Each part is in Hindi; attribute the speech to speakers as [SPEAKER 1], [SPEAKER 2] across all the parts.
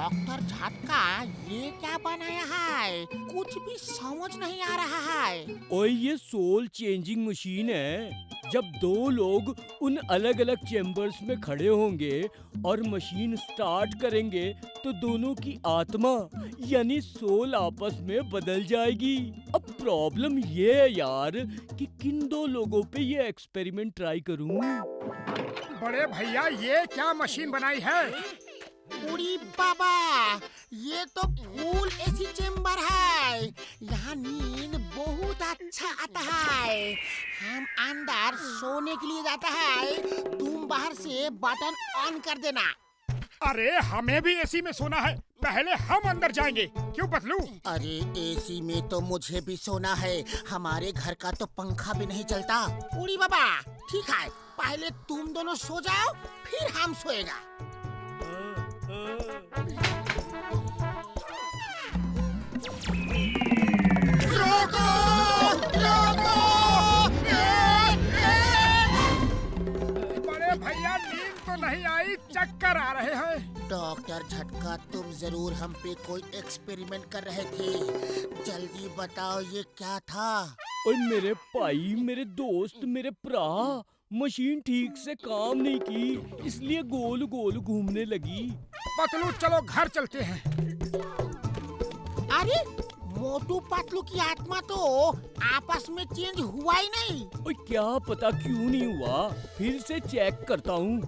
[SPEAKER 1] डॉक्टर झटका ये क्या बनाया है? कुछ भी समझ नहीं आ रहा है।
[SPEAKER 2] ओए ये सोल चेंजिंग मशीन है। जब दो लोग उन अलग अलग चेम्बर्स में खड़े होंगे और मशीन स्टार्ट करेंगे तो दोनों की आत्मा यानी सोल आपस में बदल जाएगी। अब प्रॉब्लम ये है यार कि किन दो लोगों पे ये एक्सपेरिमेंट ट्राई करूं।
[SPEAKER 3] बड़े भैया ये क्या मशीन बनाई है?
[SPEAKER 1] उड़ी बाबा, ये तो फुल एसी चेम्बर है। यहाँ नींद बहुत अच्छा आता है। हम अंदर सोने के लिए जाता है, तुम बाहर से बटन ऑन कर देना।
[SPEAKER 3] अरे हमें भी एसी में सोना है, पहले हम अंदर जाएंगे। क्यों पतलू?
[SPEAKER 1] अरे एसी में तो मुझे भी सोना है, हमारे घर का तो पंखा भी नहीं चलता। उड़ी बाबा ठीक है, पहले तुम दोनों सो जाओ फिर हम सोएगा। रोको! रोको!
[SPEAKER 3] बड़े भैया नींद तो नहीं आई, चक्कर आ रहे हैं।
[SPEAKER 1] डॉक्टर झटका, तुम जरूर हम पे कोई एक्सपेरिमेंट कर रहे थे। जल्दी बताओ ये क्या था?
[SPEAKER 2] और मेरे भाई, मेरे दोस्त, मेरे भरा, मशीन ठीक से काम नहीं की, इसलिए गोल गोल घूमने लगी।
[SPEAKER 3] पतलू चलो घर चलते हैं।
[SPEAKER 1] अरे मोटू पतलू की आत्मा तो आपस में चेंज हुआ ही नहीं।
[SPEAKER 2] और क्या पता क्यों नहीं हुआ, फिर से चेक करता हूँ।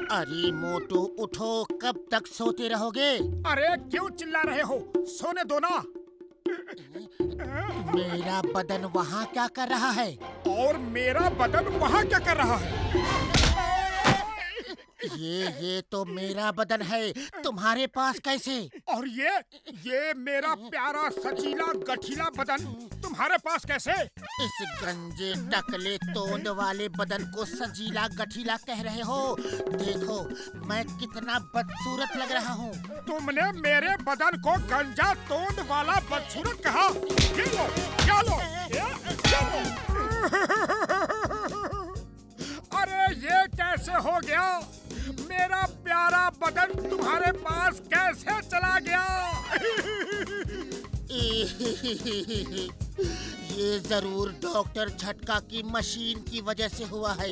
[SPEAKER 1] अरे मोटू उठो, कब तक सोते रहोगे?
[SPEAKER 3] अरे क्यों चिल्ला रहे हो, सोने दो ना।
[SPEAKER 1] मेरा बदन वहाँ क्या कर रहा है?
[SPEAKER 3] और मेरा बदन वहाँ क्या कर रहा है?
[SPEAKER 1] ये तो मेरा बदन है, तुम्हारे पास कैसे?
[SPEAKER 3] और ये मेरा प्यारा सचीला गठीला बदन तुम्हारे पास कैसे?
[SPEAKER 1] इस गंजे टकले तोंद वाले बदन को सजीला गठीला कह रहे हो? देखो मैं कितना बदसूरत लग रहा हूँ।
[SPEAKER 3] तुमने मेरे बदन को गंजा तोंद वाला बदसूरत कहा? ये लो, क्या लो? ये लो। अरे ये कैसे हो गया? मेरा प्यारा बदन तुम्हारे पास कैसे चला गया?
[SPEAKER 1] ये जरूर डॉक्टर झटका की मशीन की वजह से हुआ है।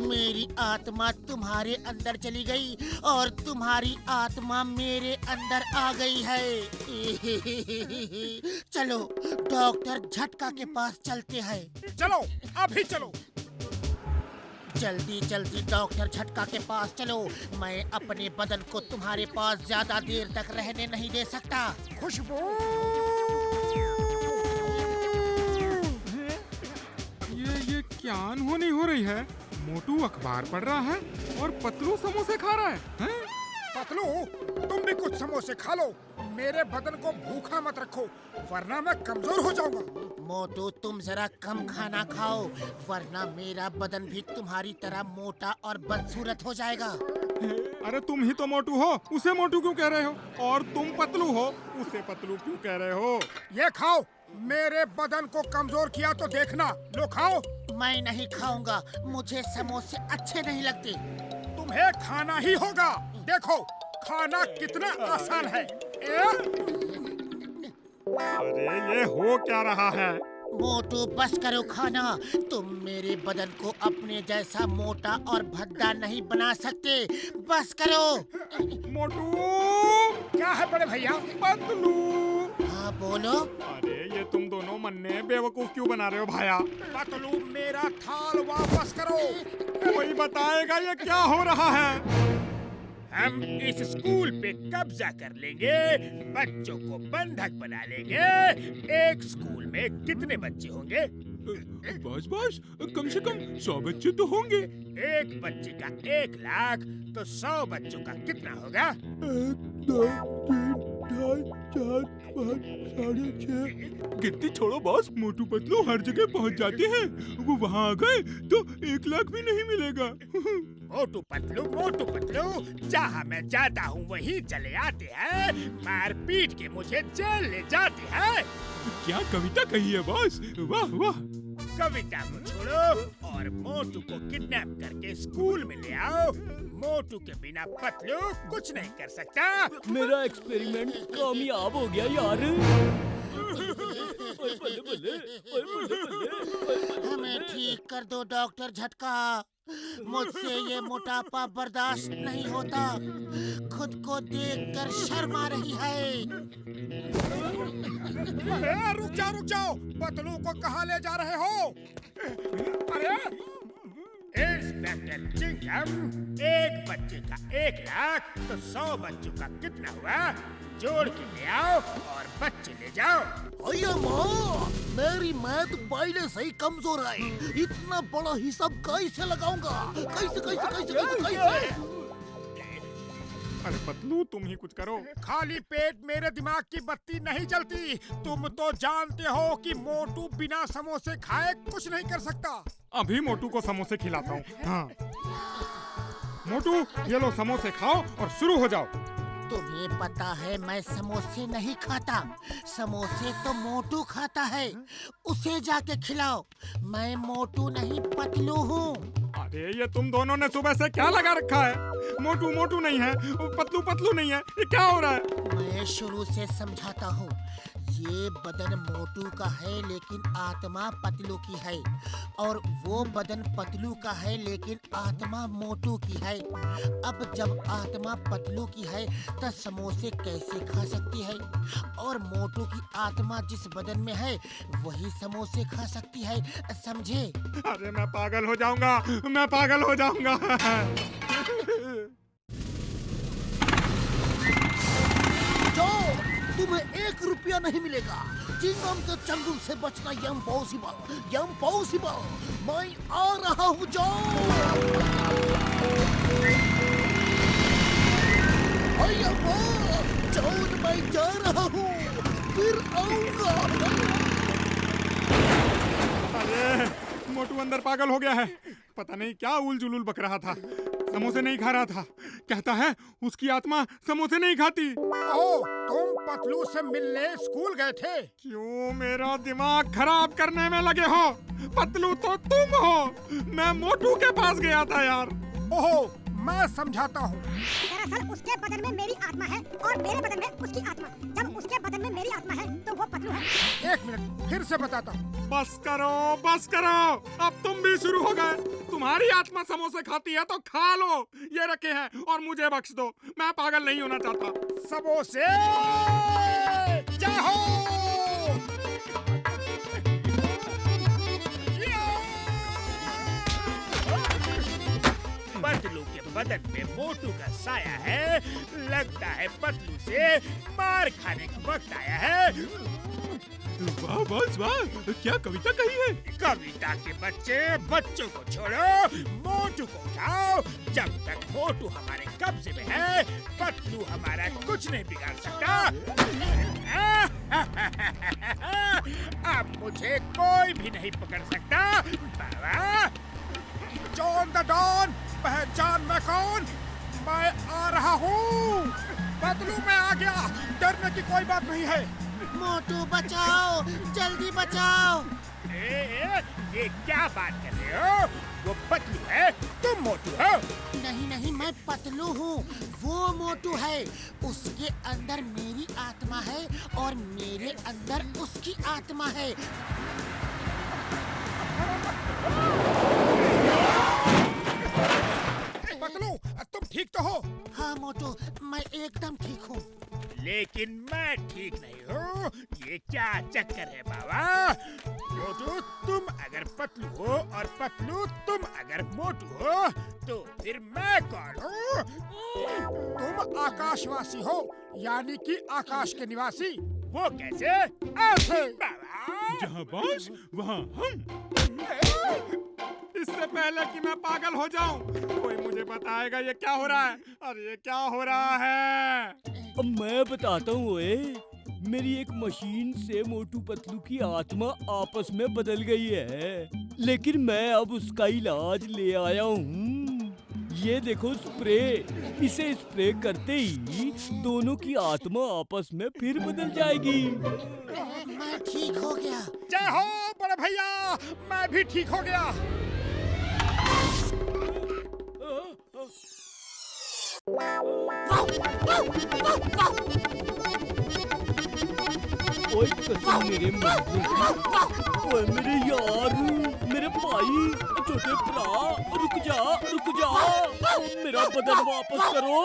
[SPEAKER 1] मेरी आत्मा तुम्हारे अंदर चली गई और तुम्हारी आत्मा मेरे अंदर आ गई है। चलो डॉक्टर झटका के पास चलते हैं।
[SPEAKER 3] चलो अभी चलो।
[SPEAKER 1] जल्दी जल्दी डॉक्टर झटका के पास चलो। मैं अपने बदन को तुम्हारे पास ज्यादा देर तक रहने नहीं दे सकता।
[SPEAKER 3] खुशबू,
[SPEAKER 4] ये क्या अनहोनी हो रही है? मोटू अखबार पढ़ रहा है और पतलू समोसे खा रहा है?
[SPEAKER 3] पतलू तुम भी कुछ समोसे खा लो। मेरे बदन को भूखा मत रखो, वरना मैं कमजोर हो जाऊंगा।
[SPEAKER 1] मोटू तुम जरा कम खाना खाओ, वरना मेरा बदन भी तुम्हारी तरह मोटा और बदसूरत हो जाएगा।
[SPEAKER 4] अरे तुम ही तो मोटू हो, उसे मोटू क्यों कह रहे हो? और तुम पतलू हो, उसे पतलू क्यों कह रहे हो?
[SPEAKER 3] ये खाओ, मेरे बदन को कमजोर किया तो देखना। लो खाओ।
[SPEAKER 1] मैं नहीं खाऊंगा, मुझे समोसे अच्छे नहीं लगते।
[SPEAKER 3] तुम्हें खाना ही होगा। देखो खाना कितना आसान है। अरे ये हो क्या रहा है?
[SPEAKER 1] मोटू बस करो खाना, तुम मेरे बदन को अपने जैसा मोटा और भद्दा नहीं बना सकते। बस करो।
[SPEAKER 4] मोटू!
[SPEAKER 3] क्या है बड़े भैया?
[SPEAKER 4] पतलू!
[SPEAKER 1] हाँ बोलो।
[SPEAKER 4] अरे ये तुम दोनों मन्ने बेवकूफ क्यों बना रहे हो भाया?
[SPEAKER 3] पतलू मेरा थाल वापस करो।
[SPEAKER 4] कोई बताएगा ये क्या हो रहा है?
[SPEAKER 3] हम इस स्कूल पे कब्जा कर लेंगे, बच्चों को बंधक बना लेंगे। एक स्कूल में कितने बच्चे होंगे?
[SPEAKER 4] बस कम से कम 100 बच्चे तो होंगे।
[SPEAKER 3] एक बच्चे का 1 लाख, तो 100 बच्चों का कितना होगा?
[SPEAKER 4] 1, 2, 3, 5, 4, 5, 6.5। गिनती छोड़ो बॉस, मोटू पतलू हर जगह पहुंच जाते हैं। वो वहां आ गए तो 1 लाख भी नहीं मिलेगा।
[SPEAKER 3] मोटू पतलू जहाँ मैं जाता हूँ वहीं चले आते हैं, मार पीट के मुझे जेल ले जाते हैं।
[SPEAKER 4] क्या कविता कही है बॉस, वाह वाह।
[SPEAKER 3] कविता को छोड़ो और मोटू को किडनैप करके स्कूल में ले आओ। मोटू के बिना पतलू कुछ नहीं कर सकता।
[SPEAKER 2] मेरा एक्सपेरिमेंट कामयाब हो गया यार। ओए बल्ले बल्ले, ओए बल्ले बल्ले।
[SPEAKER 1] हमें ठीक कर दो डॉक्टर झटका, मुझसे ये मोटापा बर्दाश्त नहीं होता। खुद को देखकर शर्म आ रही है।
[SPEAKER 3] रुक जाओ, पतलू को कहाँ ले जा रहे हो? अरे इंस्पेक्टर चिंगम, एक बच्चे का 1 लाख तो 100 बच्चों का कितना हुआ? जोड़ के ले आओ और बच्चे ले जाओ।
[SPEAKER 1] अय्या माँ, मेरी मैथ पहले से ही कमजोर है। इतना बड़ा हिसाब कैसे लगाऊंगा? कैसे?
[SPEAKER 4] अरे पतलू तुम ही कुछ करो।
[SPEAKER 3] खाली पेट मेरे दिमाग की बत्ती नहीं जलती। तुम तो जानते हो कि मोटू बिना समोसे खाए कुछ नहीं कर सकता।
[SPEAKER 4] अभी मोटू को समोसे खिलाता हूँ। हाँ मोटू, ये लो समोसे खाओ और शुरू हो जाओ।
[SPEAKER 1] तुम्हें पता है मैं समोसे नहीं खाता। समोसे तो मोटू खाता है, उसे जाके खिलाओ। मैं मोटू नहीं पतलू हूँ।
[SPEAKER 4] अरे ये तुम दोनों ने सुबह से क्या लगा रखा है? मोटू मोटू नहीं है, पतलू पतलू नहीं है, ये क्या हो रहा है?
[SPEAKER 1] मैं शुरू से समझाता हूँ, ये बदन मोटू का है लेकिन आत्मा पतलू की है, और वो बदन पतलू का है लेकिन आत्मा मोटू की है। अब जब आत्मा पतलू की है तो समोसे कैसे खा सकती है? और मोटू की आत्मा जिस बदन में है वही समोसे खा सकती है, समझे?
[SPEAKER 4] अरे मैं पागल हो जाऊंगा, मैं पागल हो जाऊंगा।
[SPEAKER 1] तुम्हें 1 रुपया नहीं मिलेगा। चिंगम के चंगुल से बचना इम्पॉसिबल। मैं आ रहा हूँ, जाओ। मैं जा रहा हूँ, फिर आऊंगा।
[SPEAKER 4] अरे मोटू अंदर पागल हो गया है, पता नहीं क्या उल जुलूल बक रहा था। समोसे नहीं खा रहा था, कहता है उसकी आत्मा समोसे नहीं खाती।
[SPEAKER 3] ओह, तुम पतलू से मिलने स्कूल गए थे?
[SPEAKER 4] क्यों मेरा दिमाग खराब करने में लगे हो? पतलू तो तुम हो, मैं मोटू के पास गया था यार।
[SPEAKER 3] ओहो, मैं समझाता हूँ।
[SPEAKER 5] दरअसल उसके बदन में मेरी आत्मा है और मेरे बदन में उसकी आत्मा। जब उसके बदन में मेरी आत्मा है तो वो पतलू है।
[SPEAKER 3] 1 मिनट, फिर से बताता हूँ।
[SPEAKER 4] बस करो, अब तुम भी शुरू हो गए। तुम्हारी आत्मा समोसे खाती है तो खा लो, ये रखे हैं, और मुझे बख्श दो, मैं पागल नहीं होना चाहता।
[SPEAKER 3] समोसे जाओ। पतलू के बदन में मोटू का साया है। लगता है पतलू से मार खाने का वक्त आया है।
[SPEAKER 4] वाह बस वाह, क्या कविता कही है?
[SPEAKER 3] कविता के बच्चों को छोड़ो, मोटू को उठाओ। जब तक मोटू हमारे कब्जे में है, पतलू हमारा कुछ नहीं बिगाड़ सकता। अब मुझे कोई भी नहीं पकड़ सकता। बाबा, जॉन द डॉन, पहचान मैं कौन? मैं आ रहा हूँ। पतलू मैं आ गया, डरने की कोई बात नहीं है।
[SPEAKER 1] मोटू बचाओ, जल्दी बचाओ।
[SPEAKER 3] ये क्या बात कर रहे हो? वो पतलू है, तुम मोटू हो।
[SPEAKER 1] नहीं, मैं पतलू हूँ, वो मोटू है। उसके अंदर मेरी आत्मा है और मेरे अंदर उसकी आत्मा है।
[SPEAKER 3] पतलू, तुम ठीक तो हो?
[SPEAKER 1] हाँ मोटू, मैं एकदम ठीक हूँ।
[SPEAKER 3] लेकिन मैं ठीक नहीं हूँ। ये क्या चक्कर है बाबा? मोटू तुम अगर पतलू हो और पतलू तुम अगर मोटू हो, तो फिर मैं कौन हूँ? तुम आकाशवासी हो, यानी कि आकाश के निवासी। वो कैसे? ऐसे बाबा।
[SPEAKER 4] जहाँ बांस वहाँ हम। इससे पहले कि मैं पागल हो जाऊं, कोई मुझे बताएगा ये क्या हो रहा है? अरे ये क्या हो रहा है?
[SPEAKER 2] अब मैं बताता हूँ ओए, मेरी एक मशीन से मोटू पतलू की आत्मा आपस में बदल गई है, लेकिन मैं अब उसका इलाज ले आया हूँ। ये देखो स्प्रे, इसे स्प्रे करते ही दोनों की आत्मा आपस में फिर बदल जाएगी।
[SPEAKER 1] मैं ठीक हो गया।
[SPEAKER 3] जय हो बड़े भैया, मैं भी ठीक हो गया।
[SPEAKER 2] ओए कसम मेरे ओए मेरे यार, मेरे भाई, छोटे भरा, रुक जा, मेरा बदन वापस करो।